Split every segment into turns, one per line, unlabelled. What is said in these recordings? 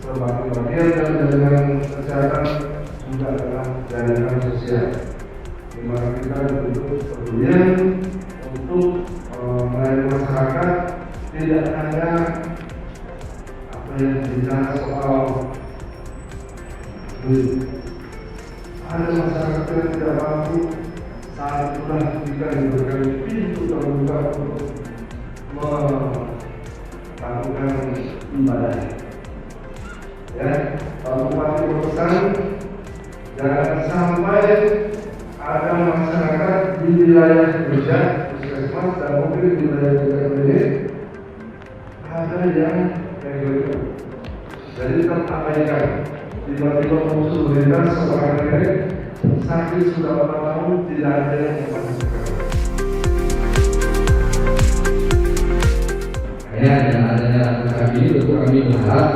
sebagai bagian dari jaringan kesehatan juga adalah jaringan sosial, di mana kita butuh kepedulian untuk melayani masyarakat, tidak hanya apa yang bicara soal duit. Ada masyarakat yang tidak mampu, saat itulah kita diberikan pintu terbuka untuk melakukan ibadah. Ya, Pak Bupati berpesan jangan sampai ada masyarakat di wilayah kerja, puskesmas dan mungkin di wilayah kerja ini ada yang begitu. Jadi terabaikan. Tiba-tiba musuh berikan seorang nenek sakit sudah 4 tahun tidak ada yang memperhatikan.
Dengan adanya kami ini tentu kami berharap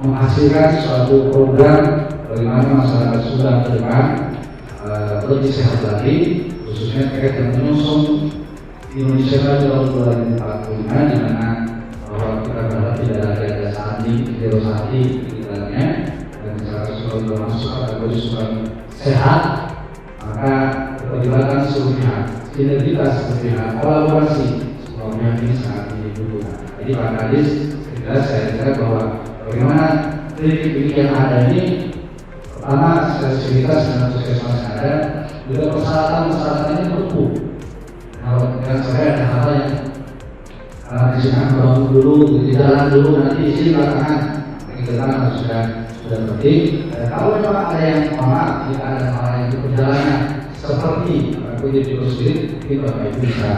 menghasilkan suatu program bagaimana masyarakat Sumedang ke depan lebih sehat lagi, khususnya terkait dengan mengusung Indonesia tahun 2045 di mana bahwa kita berharap tidak ada sandi, zero sandi di dalamnya, dan masyarakat Sumedang masuk kategori Sumedang sehat, maka keterlibatan seluruh pihak, sinergitas seluruh pihak, kolaborasi yang ini sangat dibutuhkan. Jadi Pak Kadis, saya kira bahwa bagaimana klinik yang ada ini, pertama sensitivitas dengan puskesmas yang ada, juga persyaratan ini perlu. Kalau dengan saya ada hal yang disini bangun dulu, di jalan dulu, nanti isi belakangan, kita harus sudah penting. Kalau memang ada yang jika ada hal yang berjalannya seperti kunjungi sendiri, kita Bapak Ibu bisa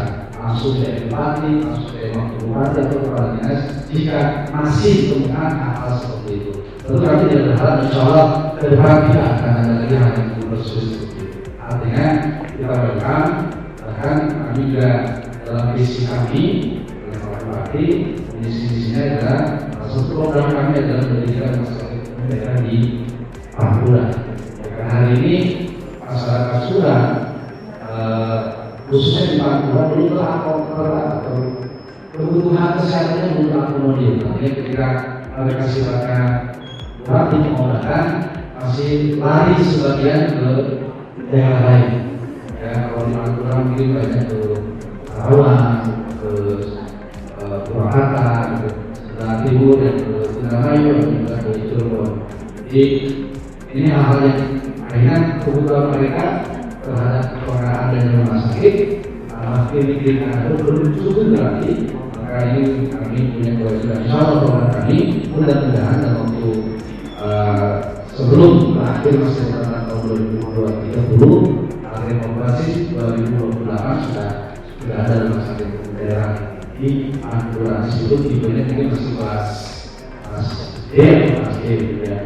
langsung dari bupati, langsung dari wakil bupati atau kepala dinas jika masih ditemukan hal seperti itu. Tentu kami tidak berharap insya Allah ke depan tidak akan ada lagi hal yang bersulit seperti itu. Artinya kita berharap bahkan kami juga dalam visi kami oleh Pak Bupati, misinya adalah satu program kami adalah pendidikan masyarakat daerah di Pantura. Karena hari ini masyarakat sudah khususnya di Pantura belum kebutuhan kesehatannya belum terakomodir. Artinya ketika mereka sifatnya praktik pengobatan masih lari sebagian ke daerah lain. Ya, kalau di Pantura mungkin banyak ke Karawang, ke Purwakarta, ke Sebelah Timur, dan ke Indramayu, dan juga ke Cirebon. Jadi ini hal-hal yang akhirnya kebutuhan mereka terhadap orang adanya rumah sakit, klinik ada belum cukup berarti, maka ini kami punya kewajiban insya Allah program kami mudah-mudahan dalam waktu sebelum berakhir masa jabatan tahun 2030 akhir operasi 2028 sudah ada rumah sakit daerah di Pantura. Itu tipenya mungkin masih kelas D atau kelas E ya.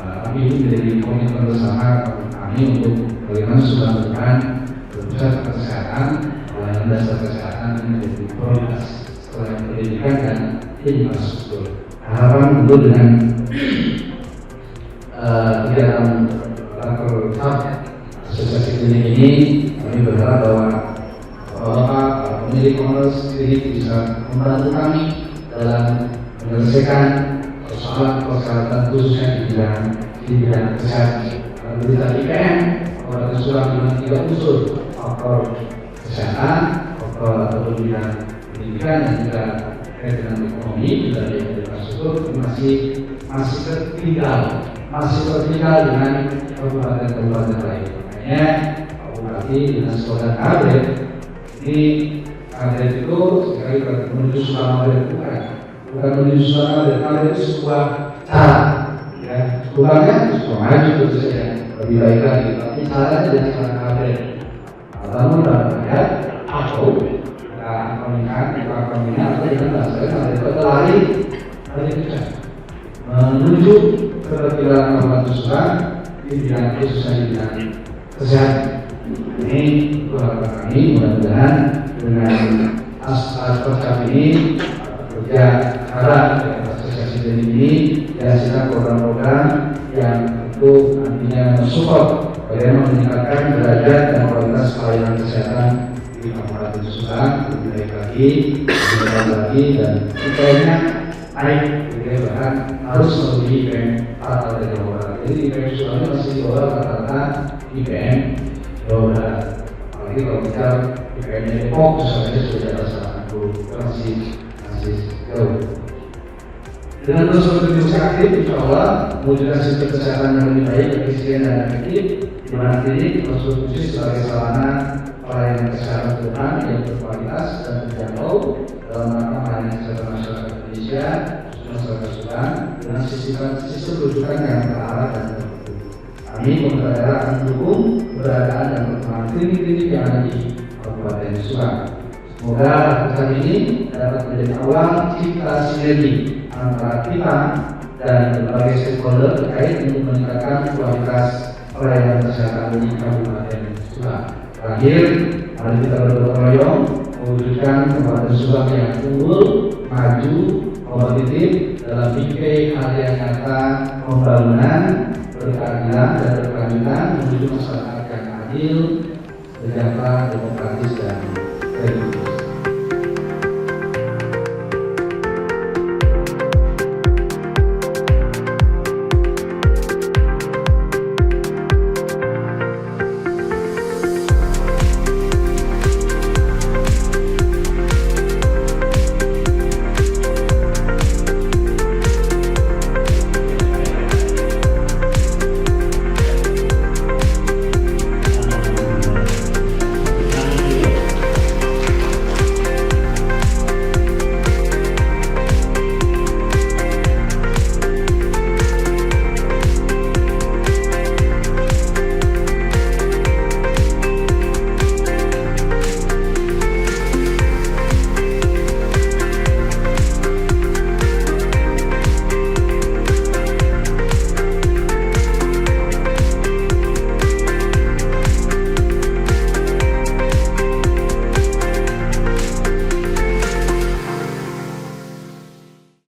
Tapi ini menjadi komitmen bersama kami untuk bagaimana sudah depan pusat kesehatan, pelayanan dasar kesehatan ini menjadi prioritas selain pendidikan dan infrastruktur. Harapan tentu dengan kegiatan Raker Asosiasi Klinik ini, kami berharap bahwa Bapak pemilik kongres klinik bisa membantu kami dalam menyelesaikan persoalan khususnya di bidang kesehatan. Di IPM ada surat dengan 3 unsur: faktor kesehatan, faktor atau bidang pendidikan, dan juga terkait dengan ekonomi dan infrastruktur masih tertinggal dengan kabupaten-kabupaten lain. Makanya Pak Bupati dengan saudara kader ini kader itu sekali menuju Surabaya bukan menuju Surabaya, kader itu sebuah cara. Ya, bukannya maju terus saja lebih baik lagi, tapi caranya tidak cara kader. Namun dalam rakyat atau pembinaan atau dengan bahasa kita lari kerja menuju keterpilihan Kabupaten Subang di bidang khususnya di bidang kesehatan. Ini harapan kami, mudah-mudahan dengan aspek kami ini kerja cara asosiasi ini dihasilkan program-program yang tentu nantinya mensupport bagaimana meningkatkan derajat dan kualitas pelayanan kesehatan di Kabupaten Subang lebih baik lagi, dan upayanya naik, gitu ya, bahkan harus melebihi IPM rata dari Jawa Barat. Jadi IPM Sulawesi masih di bawah rata-rata IPM Jawa Barat. Apalagi kalau kita IPM-nya Depok, misalnya sudah di atas 80, masih jauh. Dengan terus berkontribusi aktif, insya Allah mewujudkan sistem kesehatan yang lebih baik, efisien dan efektif, di mana klinik terus berfungsi sebagai sarana pelayanan kesehatan ke depan yang berkualitas dan terjangkau dalam rangka melayani kesehatan masyarakat Indonesia, khususnya masyarakat Sudan, dengan sistem rujukan yang terarah dan tertentu. Kami pemerintah daerah akan mendukung keberadaan dan perkembangan klinik-klinik yang ada di Kabupaten Sudan. Semoga keputusan ini dapat menjadi awal cipta sinergi antara kita dan berbagai stakeholder terkait untuk meningkatkan kualitas pelayanan kesehatan di Kabupaten Subang. Terakhir, mari kita bergotong royong mewujudkan Kabupaten Subang yang unggul, maju, kompetitif dalam berbagai karya nyata pembangunan, berkeadilan dan berkelanjutan menuju masyarakat yang adil, sejahtera, demokratis dan religius.